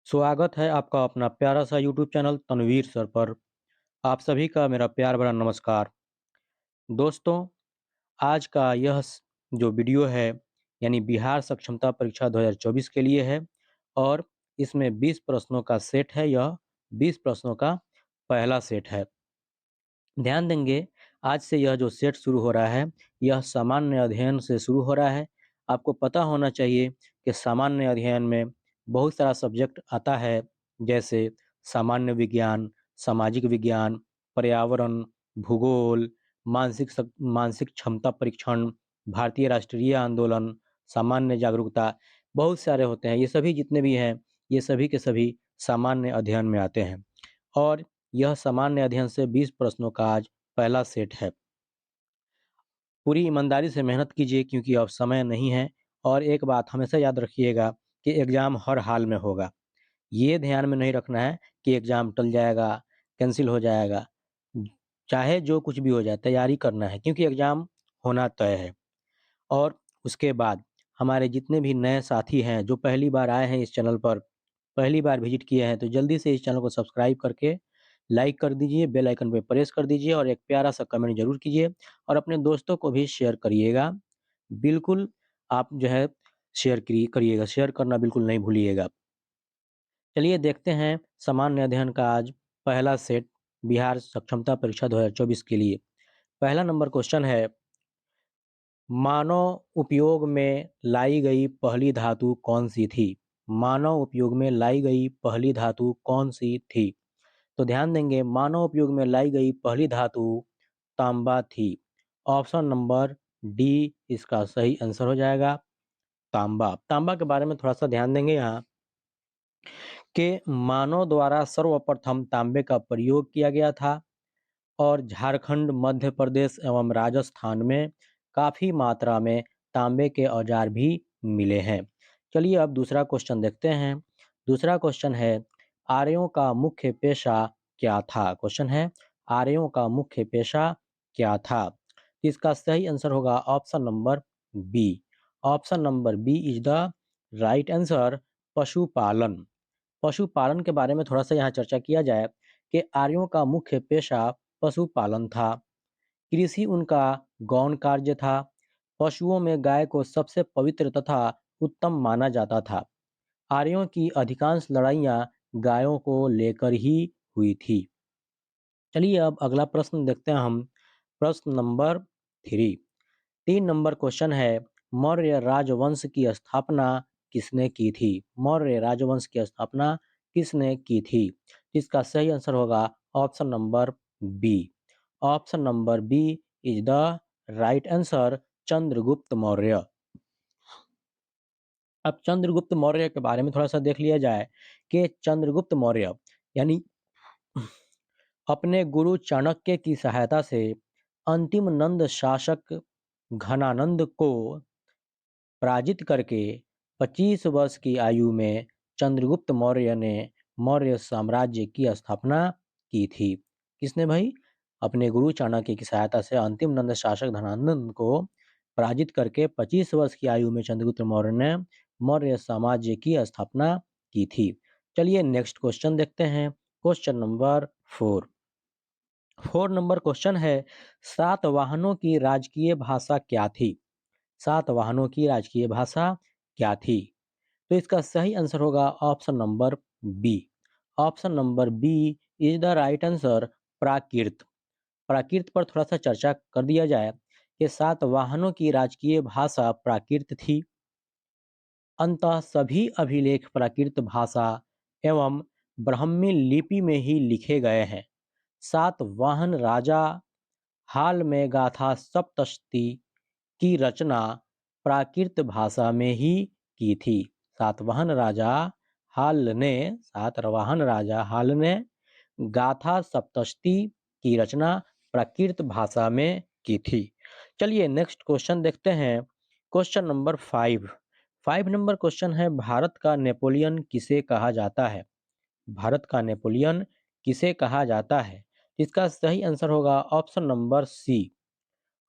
स्वागत है आपका अपना प्यारा सा यूट्यूब चैनल तनवीर सर पर। आप सभी का मेरा प्यार भरा नमस्कार। दोस्तों, आज का जो वीडियो है यानी बिहार सक्षमता परीक्षा 2024 के लिए है और इसमें 20 प्रश्नों का सेट है। यह 20 प्रश्नों का पहला सेट है। ध्यान देंगे, आज से यह जो सेट शुरू हो रहा है, यह सामान्य अध्ययन से शुरू हो रहा है। आपको पता होना चाहिए कि सामान्य अध्ययन में बहुत सारा सब्जेक्ट आता है, जैसे सामान्य विज्ञान, सामाजिक विज्ञान, पर्यावरण, भूगोल, मानसिक क्षमता परीक्षण, भारतीय राष्ट्रीय आंदोलन, सामान्य जागरूकता, बहुत सारे होते हैं। ये सभी जितने भी हैं, ये सभी के सभी सामान्य अध्ययन में आते हैं और यह सामान्य अध्ययन से 20 प्रश्नों का आज पहला सेट है। पूरी ईमानदारी से मेहनत कीजिए क्योंकि अब समय नहीं है और एक बात हमेशा याद रखिएगा कि एग्ज़ाम हर हाल में होगा। ये ध्यान में नहीं रखना है कि एग्ज़ाम टल जाएगा, कैंसल हो जाएगा। चाहे जो कुछ भी हो जाए, तैयारी करना है क्योंकि एग्ज़ाम होना तय है। और उसके बाद हमारे जितने भी नए साथी हैं जो पहली बार आए हैं इस चैनल पर, पहली बार विजिट किए हैं, तो जल्दी से इस चैनल को सब्सक्राइब करके लाइक कर दीजिए, बेल आइकन पे प्रेस कर दीजिए और एक प्यारा सा कमेंट ज़रूर कीजिए और अपने दोस्तों को भी शेयर करिएगा। बिल्कुल आप जो है शेयर करिएगा, शेयर करना बिल्कुल नहीं भूलिएगा। चलिए देखते हैं सामान्य अध्ययन का आज पहला सेट बिहार सक्षमता परीक्षा 2024 के लिए। पहला नंबर क्वेश्चन है, मानव उपयोग में लाई गई पहली धातु कौन-सी थी? मानव उपयोग में लाई गई पहली धातु कौन-सी थी? तो ध्यान देंगे, मानव उपयोग में लाई गई पहली धातु तांबा थी। ऑप्शन नंबर डी इसका सही आंसर हो जाएगा, तांबा। तांबा के बारे में थोड़ा-सा ध्यान देंगे यहाँ कि मानव द्वारा सर्वप्रथम तांबे का प्रयोग किया गया था और झारखंड, मध्य प्रदेश एवं राजस्थान में काफ़ी मात्रा में तांबे के औजार भी मिले हैं। चलिए अब दूसरा क्वेश्चन देखते हैं। दूसरा क्वेश्चन है, आर्यों का मुख्य पेशा क्या था? क्वेश्चन है, आर्यों का मुख्य पेशा क्या था? तो इसका सही आंसर होगा option number B. Option number B is the right answer, पशुपालन। पशुपालन के बारे में थोड़ा-सा यहाँ चर्चा किया जाए कि आर्यों का मुख्य पेशा पशुपालन था। कृषि उनका गौण कार्य था। पशुओं में गाय को सबसे पवित्र तथा उत्तम माना जाता था। आर्यों की अधिकांश लड़ाइयाँ गायों को लेकर ही हुई थी। चलिए अब अगला प्रश्न देखते हैं हम। प्रश्न नंबर 3। 3 नंबर क्वेश्चन है, मौर्य राजवंश की स्थापना किसने की थी? मौर्य राजवंश की स्थापना किसने की थी? इसका सही आंसर होगा option number B. Option number B is the right answer, Chandragupta Maurya. अब चंद्रगुप्त मौर्य के बारे में थोड़ा-सा देख लिया जाए कि चंद्रगुप्त मौर्य यानी अपने गुरु चाणक्य की सहायता से अंतिम नंद शासक घनानंद को पराजित करके 25 वर्ष की आयु में चंद्रगुप्त मौर्य ने मौर्य साम्राज्य की स्थापना की थी। किसने भाई? अपने गुरु चाणक्य की सहायता से अंतिम नंद शासक धनानंद को पराजित करके 25 वर्ष की आयु में चंद्रगुप्त मौर्य ने मौर्य साम्राज्य की स्थापना की थी। चलिए नेक्स्ट क्वेश्चन देखते हैं। Question number 4। 4 नंबर क्वेश्चन है, सातवाहनों की राजकीय भाषा क्या थी? सातवाहनों की राजकीय भाषा क्या थी? तो इसका सही आंसर होगा option number B. Option number B is the right answer, Prakrit. Prakrit पर थोड़ा सा चर्चा कर दिया जाए कि सातवाहनों की राजकीय भाषा प्राकृत थी। अंततः सभी अभिलेख प्राकृत भाषा एवं ब्राह्मी लिपि में ही लिखे गए हैं। सातवाहन राजा हाल में गाथा सप्तशती की रचना प्राकृत भाषा में ही की थी। सातवाहन राजा हाल ने गाथा सप्तशती की रचना प्राकृत भाषा में की थी। चलिए नेक्स्ट क्वेश्चन देखते हैं। Question number 5। 5 नंबर क्वेश्चन है, भारत का नेपोलियन किसे कहा जाता है? भारत का नेपोलियन किसे कहा जाता है? इसका सही आंसर होगा option number C.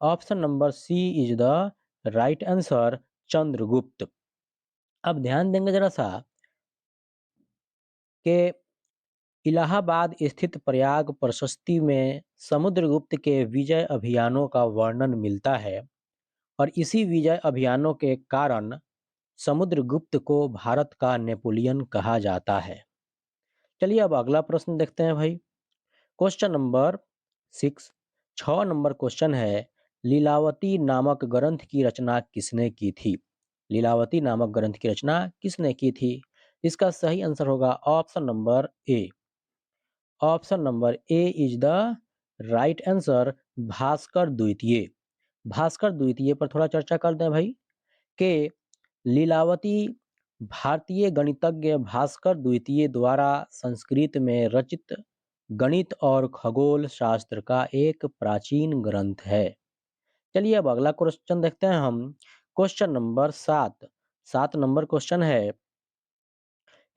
Option number C is the right answer, Chandragupta. अब ध्यान देंगे जरा सा कि इलाहाबाद स्थित प्रयाग प्रशस्ति में समुद्रगुप्त के विजय अभियानों का वर्णन मिलता है और इसी विजय अभियानों के कारण समुद्रगुप्त को भारत का नेपोलियन कहा जाता है। चलिए अब अगला प्रश्न देखते हैं भाई। क्वेश्चन नंबर 6, 6 नंबर क्वेश्चन है, लीलावती नामक ग्रंथ की रचना किसने की थी? लीलावती नामक ग्रंथ की रचना किसने की थी? इसका सही आंसर होगा option number A. Option number A is the right answer, Bhaskar द्वितीय। भास्कर द्वितीय पर थोड़ा चर्चा कर दें भाई कि लीलावती भारतीय गणितज्ञ भास्कर द्वितीय द्वारा संस्कृत में रचित गणित और खगोल शास्त्र का एक प्राचीन ग्रंथ है। चलिए अब अगला क्वेश्चन देखते हैं हम। क्वेश्चन नंबर 7, 7 नंबर क्वेश्चन है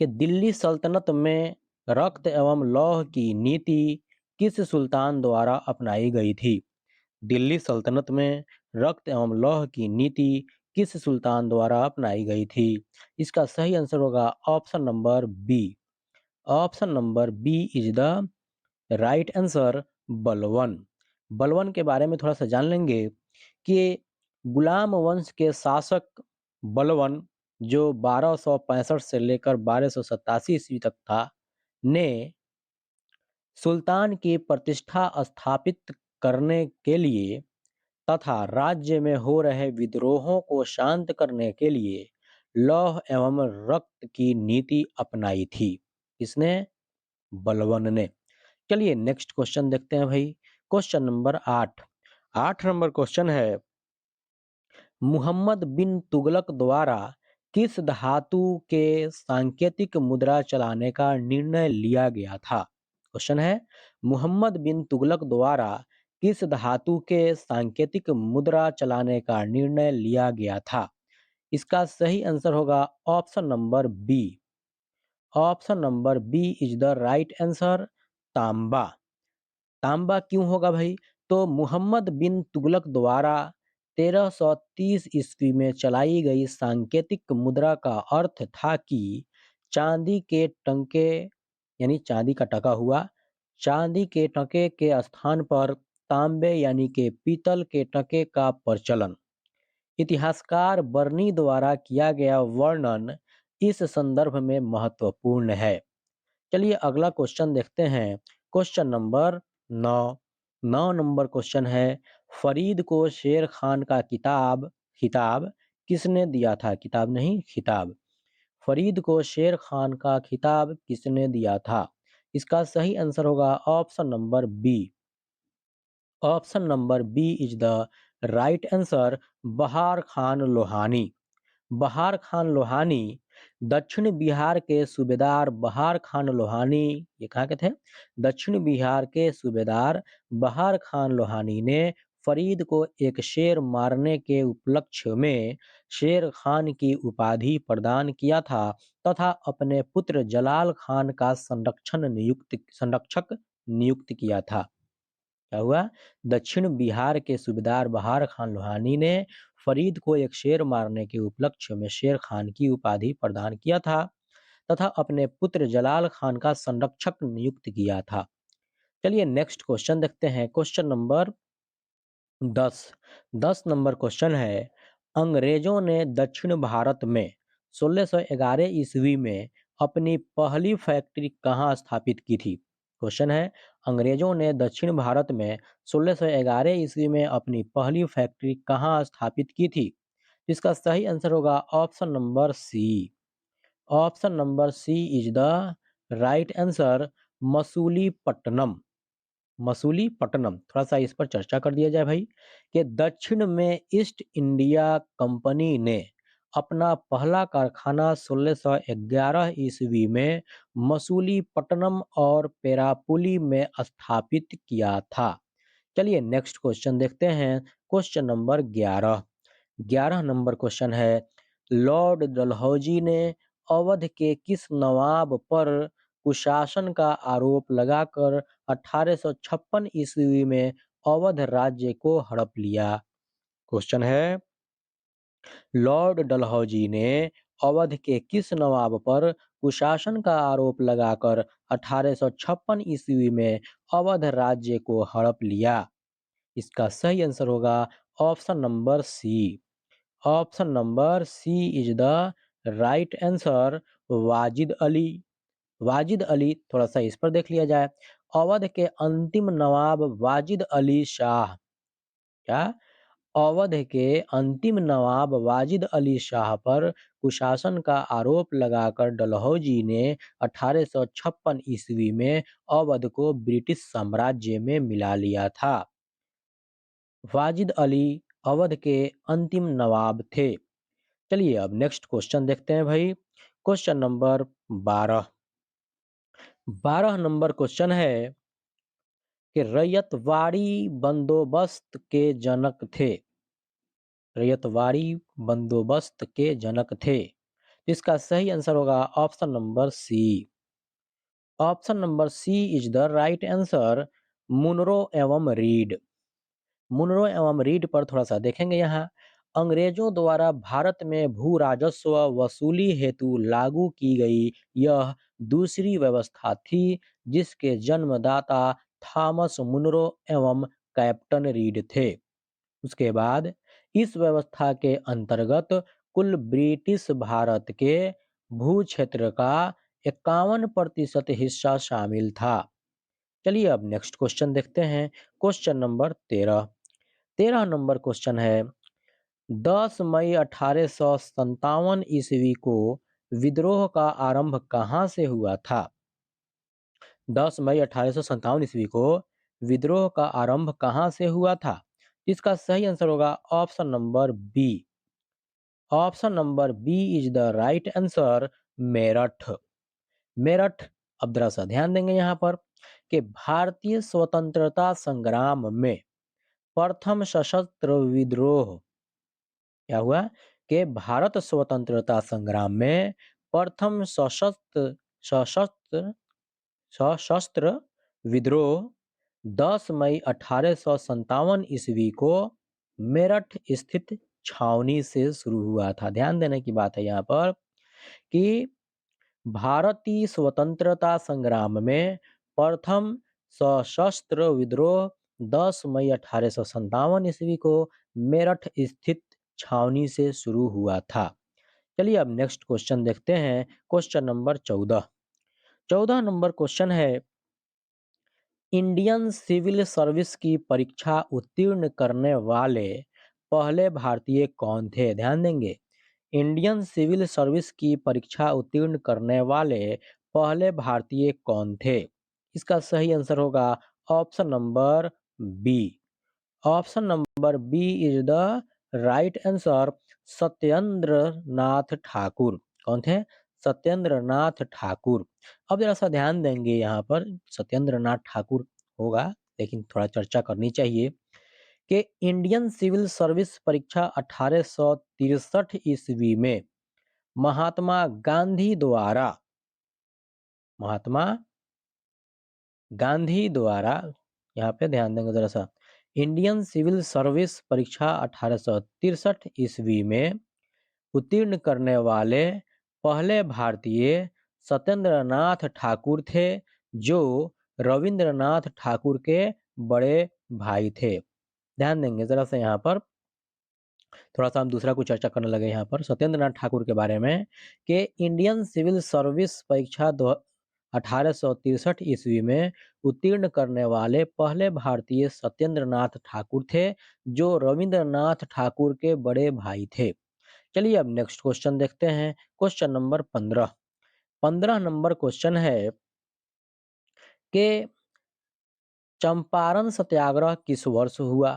कि दिल्ली सल्तनत में रक्त एवं लौह की नीति किस सुल्तान द्वारा अपनाई गई थी? दिल्ली सल्तनत में रक्त एवं लौह की नीति किस सुल्तान द्वारा अपनाई गई थी? इसका सही आंसर होगा option number B. Option number B is the right answer, Balban. Balban के बारे में थोड़ा सा जान लेंगे कि गुलाम वंश के शासक बलवन, जो 1265 से लेकर 1287 ईस्वी तक था, ने सुल्तान की प्रतिष्ठा स्थापित करने के लिए तथा राज्य में हो रहे विद्रोहों को शांत करने के लिए लौह एवं रक्त की नीति अपनाई थी। किसने? बलवन ने। चलिए नेक्स्ट क्वेश्चन देखते हैं भाई। क्वेश्चन नंबर 8, 8 नंबर क्वेश्चन है, मुहम्मद बिन तुगलक द्वारा किस धातु के सांकेतिक मुद्रा चलाने का निर्णय लिया गया था? क्वेश्चन है, मुहम्मद बिन तुगलक द्वारा किस धातु के सांकेतिक मुद्रा चलाने का निर्णय लिया गया था? इसका सही आंसर होगा option number B. Option number B is the right answer, तांबा। तांबा क्यों होगा भाई? तो मुहम्मद बिन तुगलक द्वारा 1330 ईस्वी में चलाई गई सांकेतिक मुद्रा का अर्थ था कि चांदी के टंके, यानी चांदी का टका हुआ, चांदी के टके के स्थान पर तांबे यानी के पीतल के टके का प्रचलन। इतिहासकार बर्नी द्वारा किया गया वर्णन इस संदर्भ में महत्वपूर्ण है। चलिए अगला क्वेश्चन देखते हैं। क्वेश्चन नंबर 9, 9 नंबर क्वेश्चन है, फरीद को शेर खान का खिताब किसने दिया था? किताब नहीं, खिताब। फरीद को शेर खान का खिताब किसने दिया था? इसका सही आंसर होगा option number B. Option number B is the right answer, Bahar Khan Lohani. बहार खान लोहानी, दक्षिण बिहार के सूबेदार बहार खान लोहानी, ये कहाँ के थे? दक्षिण बिहार के सूबेदार बहार खान लोहानी ने फरीद को एक शेर मारने के उपलक्ष्य में शेर खान की उपाधि प्रदान किया था तथा अपने पुत्र जलाल खान का संरक्षक नियुक्त किया था। क्या हुआ? दक्षिण बिहार के सूबेदार बहार खान लोहानी ने फरीद को एक शेर मारने के उपलक्ष्य में शेर खान की उपाधि प्रदान किया था तथा अपने पुत्र जलाल खान का संरक्षक नियुक्त किया था। चलिए नेक्स्ट क्वेश्चन देखते हैं। क्वेश्चन नंबर 10, 10 नंबर क्वेश्चन है, अंग्रेजों ने दक्षिण भारत में 1611 ईस्वी में अपनी पहली फैक्ट्री कहाँ स्थापित की थी? क्वेश्चन है, अंग्रेजों ने दक्षिण भारत में 1611 ईस्वी में अपनी पहली फैक्ट्री कहाँ स्थापित की थी? इसका सही आंसर होगा option number C. Option number C is the right answer, Masulipatnam. Masulipatnam. थोड़ा सा इस पर चर्चा कर दिया जाए भाई कि दक्षिण में ईस्ट इंडिया कंपनी ने अपना पहला कारखाना 1611 ईस्वी में मसूलीपट्टनम और पेरापुली में स्थापित किया था। चलिए नेक्स्ट क्वेश्चन देखते हैं। क्वेश्चन नंबर 11, 11 नंबर क्वेश्चन है, लॉर्ड डलहौजी ने अवध के किस नवाब पर कुशासन का आरोप लगाकर 1856 ईस्वी में अवध राज्य को हड़प लिया? क्वेश्चन है, लॉर्ड डलहौजी ने अवध के किस नवाब पर कुशासन का आरोप लगाकर 1856 ईस्वी में अवध राज्य को हड़प लिया? इसका सही आंसर होगा option number C. Option number C is the right answer, Wajid Ali. Wajid Ali, थोड़ा सा इस पर देख लिया जाए। अवध के अंतिम नवाब वाजिद अली शाह, क्या, अवध के अंतिम नवाब वाजिद अली शाह पर कुशासन का आरोप लगाकर डलहौजी ने 1856 ईस्वी में अवध को ब्रिटिश साम्राज्य में मिला लिया था। वाजिद अली अवध के अंतिम नवाब थे। चलिए अब नेक्स्ट क्वेश्चन देखते हैं भाई। Question number 12। 12 नंबर क्वेश्चन है कि रैयतवाड़ी बंदोबस्त के जनक थे। रैयतवाड़ी बंदोबस्त के जनक थे। इसका सही आंसर होगा option number C. Option number C is the right answer, Munro एवं रीड। मुनरो एवं रीड पर थोड़ा सा देखेंगे यहाँ। अंग्रेजों द्वारा भारत में भू राजस्व वसूली हेतु लागू की गई यह दूसरी व्यवस्था थी, जिसके जन्मदाता थॉमस मुनरो एवं कैप्टन रीड थे। उसके बाद इस व्यवस्था के अंतर्गत कुल ब्रिटिश भारत के भू क्षेत्र का 51% हिस्सा शामिल था। चलिए अब नेक्स्ट क्वेश्चन देखते हैं। Question number 13। 13 नंबर क्वेश्चन है, 10 मई 1857 ईस्वी को विद्रोह का आरंभ कहाँ से हुआ था? 10 मई 1857 ईस्वी को विद्रोह का आरंभ कहाँ से हुआ था? इसका सही आंसर होगा option number B. Option number B is the right answer, Meerut. Meerut. अब जरा सा ध्यान देंगे यहाँ पर कि भारतीय स्वतंत्रता संग्राम में प्रथम सशस्त्र विद्रोह क्या हुआ कि भारत स्वतंत्रता संग्राम में प्रथम सशस्त्र सशस्त्र सशस्त्र विद्रोह 10 मई 1857 ईस्वी को मेरठ स्थित छावनी से शुरू हुआ था। ध्यान देने की बात है यहाँ पर कि भारतीय स्वतंत्रता संग्राम में प्रथम सशस्त्र विद्रोह 10 मई 1857 ईस्वी को मेरठ स्थित छावनी से शुरू हुआ था। चलिए अब नेक्स्ट क्वेश्चन देखते हैं। Question number 14। 14 नंबर क्वेश्चन है, इंडियन सिविल सर्विस की परीक्षा उत्तीर्ण करने वाले पहले भारतीय कौन थे? ध्यान देंगे। इंडियन सिविल सर्विस की परीक्षा उत्तीर्ण करने वाले पहले भारतीय कौन थे? इसका सही आंसर होगा option number B. Option number B is the right answer, Satyendra Nath Thakur. कौन थे? सत्येंद्र नाथ ठाकुर। अब जरा सा ध्यान देंगे यहाँ पर, सत्येंद्र नाथ ठाकुर होगा, लेकिन थोड़ा चर्चा करनी चाहिए कि इंडियन सिविल सर्विस परीक्षा 1863 ईस्वी में महात्मा गांधी द्वारा महात्मा गांधी द्वारा यहाँ पे ध्यान देंगे जरा सा, इंडियन सिविल सर्विस परीक्षा 1863 ईस्वी में उत्तीर्ण करने वाले पहले भारतीय सत्येंद्र नाथ ठाकुर थे, जो रविंद्रनाथ ठाकुर के बड़े भाई थे। ध्यान देंगे जरा सा यहाँ पर, थोड़ा सा हम दूसरा कुछ चर्चा करने लगे यहाँ पर सत्येंद्र नाथ ठाकुर के बारे में कि इंडियन सिविल सर्विस परीक्षा 1863 ईस्वी में उत्तीर्ण करने वाले पहले भारतीय सत्येंद्र नाथ ठाकुर थे, जो रविंद्रनाथ ठाकुर के बड़े भाई थे। चलिए अब नेक्स्ट क्वेश्चन देखते हैं। Question number 15। 15 नंबर क्वेश्चन है कि चंपारण सत्याग्रह किस वर्ष हुआ?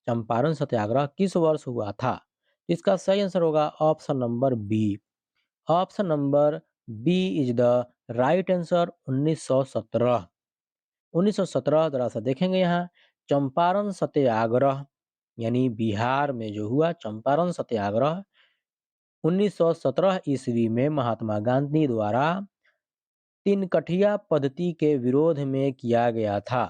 चंपारण सत्याग्रह किस वर्ष हुआ था? इसका सही आंसर होगा option number B. Option number B is the right answer, 1917। 1917 जरा सा देखेंगे यहाँ। चंपारण सत्याग्रह यानी बिहार में जो हुआ चंपारण सत्याग्रह 1917 ईस्वी में महात्मा गांधी द्वारा तिनकठिया पद्धति के विरोध में किया गया था।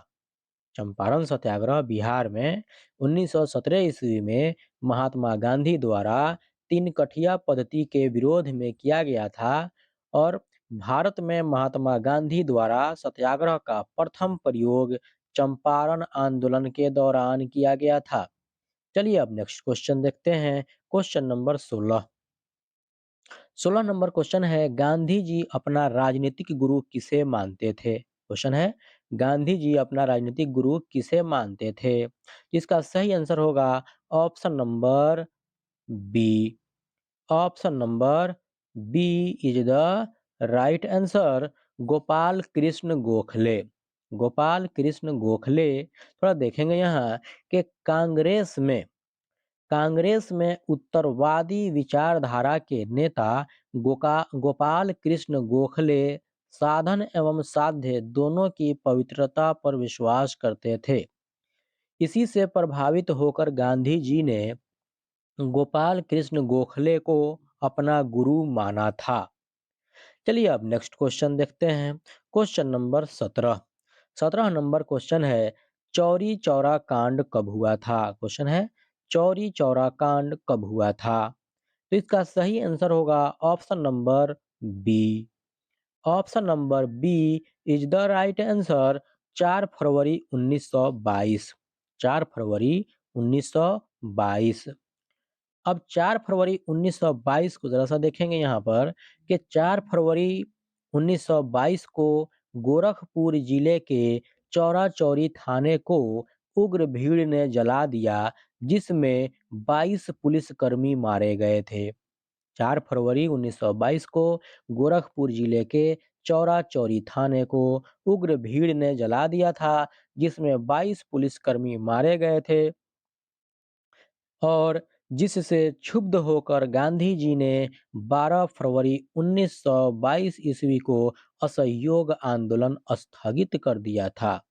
चंपारण सत्याग्रह बिहार में 1917 ईस्वी में महात्मा गांधी द्वारा तिनकठिया पद्धति के विरोध में किया गया था और भारत में महात्मा गांधी द्वारा सत्याग्रह का प्रथम प्रयोग चंपारण आंदोलन के दौरान किया गया था। चलिए अब नेक्स्ट क्वेश्चन देखते हैं। Question number 16। 16 नंबर क्वेश्चन है, गांधी जी अपना राजनीतिक गुरु किसे मानते थे? क्वेश्चन है, गांधी जी अपना राजनीतिक गुरु किसे मानते थे? इसका सही आंसर होगा option number B. Option number B is the right answer, Gopal Krishna Gokhale. Gopal Krishna Gokhale. थोड़ा देखेंगे यहाँ कि कांग्रेस में उत्तरवादी विचारधारा के नेता गोपाल कृष्ण गोखले साधन एवं साध्य दोनों की पवित्रता पर विश्वास करते थे। इसी से प्रभावित होकर गांधी जी ने गोपाल कृष्ण गोखले को अपना गुरु माना था। चलिए अब नेक्स्ट क्वेश्चन देखते हैं। Question number 17। 17 नंबर क्वेश्चन है, चौरी चौरा कांड कब हुआ था? क्वेश्चन है, चौरी चौरा कांड कब हुआ था? तो इसका सही आंसर होगा option number B. Option number B is the right answer, 4 फरवरी 1922। 4 फरवरी 1922। अब 4 फरवरी 1922 को ज़रा-सा देखेंगे यहाँ पर कि 4 फरवरी 1922 को गोरखपुर जिले के चौरा-चौरी थाने को उग्र भीड़ ने जला दिया, जिसमें 22 पुलिसकर्मी मारे गए थे। 4 फरवरी 1922 को गोरखपुर जिले के चौरा-चौरी थाने को उग्र भीड़ ने जला दिया था, जिसमें 22 पुलिसकर्मी मारे गए थे और जिससे क्षुब्ध होकर गांधी जी ने 12 फरवरी 1922 ईस्वी को असहयोग आंदोलन स्थगित कर दिया था।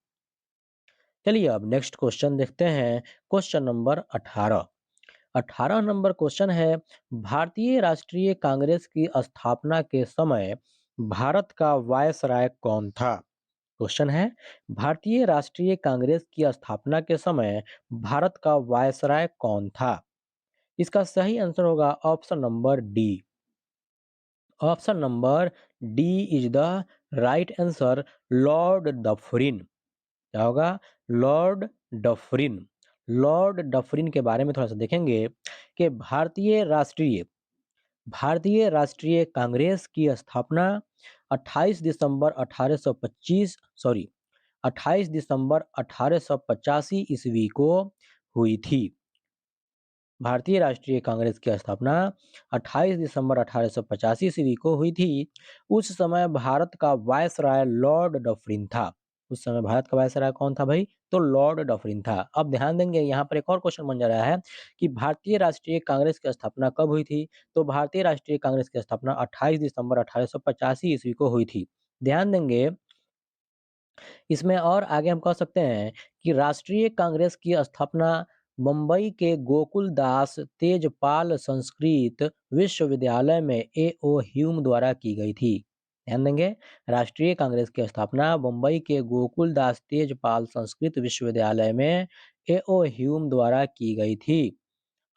चलिए अब नेक्स्ट क्वेश्चन देखते हैं। Question number 18। 18 नंबर क्वेश्चन है, भारतीय राष्ट्रीय कांग्रेस की स्थापना के समय भारत का वायसराय कौन था? क्वेश्चन है, भारतीय राष्ट्रीय कांग्रेस की स्थापना के समय भारत का वायसराय कौन था? इसका सही आंसर होगा option number D. Option number D is the right answer, Lord Dufferin. क्या होगा? Lord Dufferin. लॉर्ड डफरिन के बारे में थोड़ा सा देखेंगे कि भारतीय राष्ट्रीय कांग्रेस की स्थापना 28 दिसंबर 1825 सॉरी 28 दिसंबर 1885 ईस्वी को हुई थी। भारतीय राष्ट्रीय कांग्रेस की स्थापना 28 दिसंबर 1885 ईस्वी को हुई थी। उस समय भारत का वायसराय लॉर्ड डफरिन था। उस समय भारत का वायसराय कौन था भाई? तो लॉर्ड डफरिन था। अब ध्यान देंगे यहाँ पर एक और क्वेश्चन बन जा रहा है कि भारतीय राष्ट्रीय कांग्रेस की स्थापना कब हुई थी? तो भारतीय राष्ट्रीय कांग्रेस की स्थापना 28 दिसंबर 1885 ईस्वी को हुई थी। ध्यान देंगे इसमें और आगे हम कह सकते हैं कि राष्ट्रीय कांग्रेस की स्थापना मुंबई के गोकुलदास तेजपाल संस्कृत विश्वविद्यालय में ए.ओ. ह्यूम द्वारा की गई थी। ध्यान देंगे, राष्ट्रीय कांग्रेस की स्थापना मुंबई के गोकुलदास तेजपाल संस्कृत विश्वविद्यालय में ए.ओ. ह्यूम द्वारा की गई थी।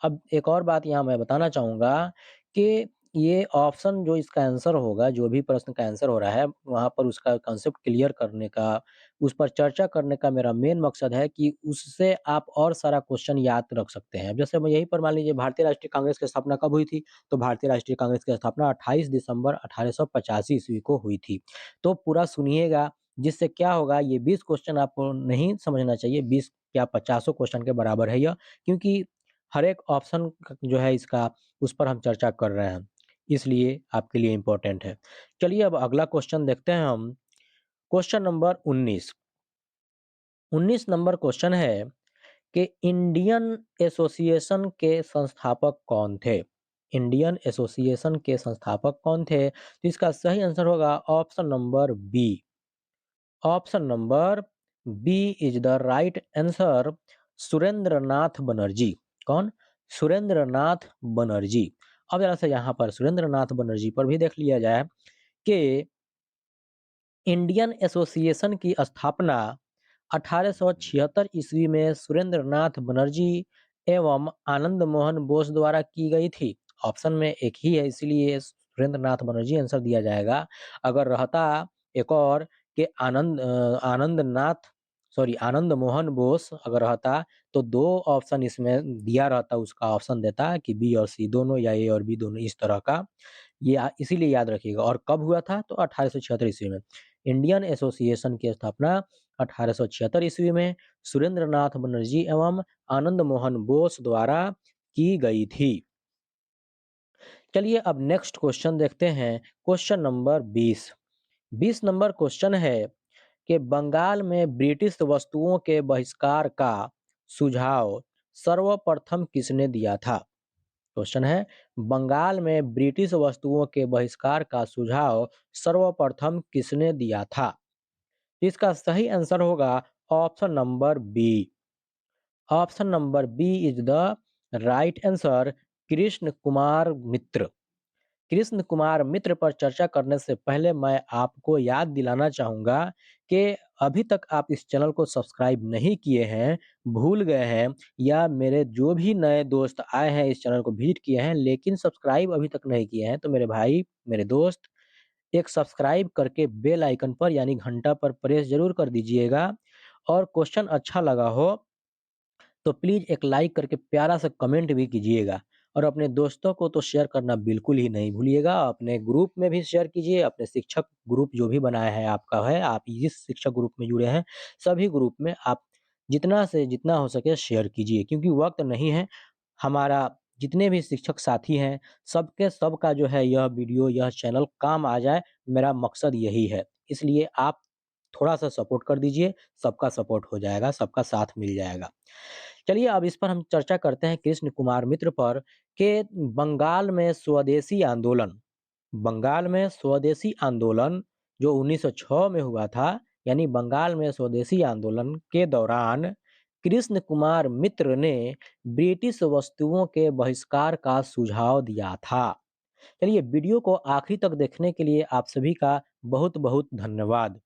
अब एक और बात यहाँ मैं बताना चाहूँगा कि ये ऑप्शन जो इसका आंसर होगा, जो भी प्रश्न का आंसर हो रहा है, वहाँ पर उसका कांसेप्ट क्लियर करने का, उस पर चर्चा करने का मेरा मेन मकसद है कि उससे आप और सारा क्वेश्चन याद रख सकते हैं। जैसे मैं यहीं पर मान लीजिए भारतीय राष्ट्रीय कांग्रेस की स्थापना कब हुई थी? तो भारतीय राष्ट्रीय कांग्रेस की स्थापना 28 दिसंबर 1885 ईस्वी को हुई थी। तो पूरा सुनिएगा, जिससे क्या होगा, ये 20 क्वेश्चन आपको नहीं समझना चाहिए, 20 क्या 50 क्वेश्चन के बराबर है यह, क्योंकि हर एक ऑप्शन जो है इसका, उस पर हम चर्चा कर रहे हैं, इसलिए आपके लिए इम्पोर्टेंट है। चलिए अब अगला क्वेश्चन देखते हैं हम। Question number 19। 19 नंबर क्वेश्चन है कि इंडियन एसोसिएशन के संस्थापक कौन थे? इंडियन एसोसिएशन के संस्थापक कौन थे? तो इसका सही आंसर होगा option number B. Option number B is the right answer, Surendra Nath Banerjee. कौन? सुरेंद्र नाथ बनर्जी। अब जरा से यहाँ पर सुरेंद्र नाथ बनर्जी पर भी देख लिया जाए कि इंडियन एसोसिएशन की स्थापना 1876 ईस्वी में सुरेंद्र नाथ बनर्जी एवं आनंद मोहन बोस द्वारा की गई थी। ऑप्शन में एक ही है, इसलिए सुरेंद्रनाथ बनर्जी आंसर दिया जाएगा। अगर रहता एक और कि आनंद मोहन बोस अगर रहता तो 2 ऑप्शन इसमें दिया रहता, उसका ऑप्शन देता कि बी और सी दोनों या ए और बी दोनों, इस तरह का। इसीलिए याद रखिएगा। और कब हुआ था? तो 1876 ईस्वी में। इंडियन एसोसिएशन की स्थापना 1876 ईस्वी में सुरेंद्रनाथ बनर्जी एवं आनंद मोहन बोस द्वारा की गई थी। चलिए अब नेक्स्ट क्वेश्चन देखते हैं, क्वेश्चन नंबर 20। 20 नंबर क्वेश्चन है कि बंगाल में ब्रिटिश वस्तुओं के बहिष्कार का सुझाव सर्वप्रथम किसने दिया था? क्वेश्चन है, बंगाल में ब्रिटिश वस्तुओं के बहिष्कार का सुझाव सर्वप्रथम किसने दिया था? इसका सही आंसर होगा option number B. Option number B is the right answer, Krishna Kumar Mitra. Krishna Kumar Mitra पर चर्चा करने से पहले मैं आपको याद दिलाना चाहूँगा कि अभी तक आप इस चैनल को सब्सक्राइब नहीं किए हैं, भूल गए हैं, या मेरे जो भी नए दोस्त आए हैं इस चैनल को विज़िट किए हैं लेकिन सब्सक्राइब अभी तक नहीं किए हैं, तो मेरे भाई, मेरे दोस्त, एक सब्सक्राइब करके बेल आइकन पर यानी घंटा पर प्रेस ज़रूर कर दीजिएगा। और क्वेश्चन अच्छा लगा हो तो प्लीज़ एक लाइक करके प्यारा सा कमेंट भी कीजिएगा। और अपने दोस्तों को तो शेयर करना बिल्कुल ही नहीं भूलिएगा। अपने ग्रुप में भी शेयर कीजिए, अपने शिक्षक ग्रुप जो भी बनाया है आपका है, आप जिस शिक्षक ग्रुप में जुड़े हैं, सभी ग्रुप में आप जितना से जितना हो सके शेयर कीजिए, क्योंकि वक़्त नहीं है। हमारा जितने भी शिक्षक साथी हैं, सबके सबका जो है यह वीडियो, यह चैनल काम आ जाए, मेरा मकसद यही है। इसलिए आप थोड़ा-सा सपोर्ट कर दीजिए, सबका सपोर्ट हो जाएगा, सबका साथ मिल जाएगा। चलिए अब इस पर हम चर्चा करते हैं कृष्ण कुमार मित्र पर कि बंगाल में स्वदेशी आंदोलन जो 1906 में हुआ था, यानी बंगाल में स्वदेशी आंदोलन के दौरान कृष्ण कुमार मित्र ने ब्रिटिश वस्तुओं के बहिष्कार का सुझाव दिया था। चलिए वीडियो को आखिरी तक देखने के लिए आप सभी का बहुत-बहुत धन्यवाद।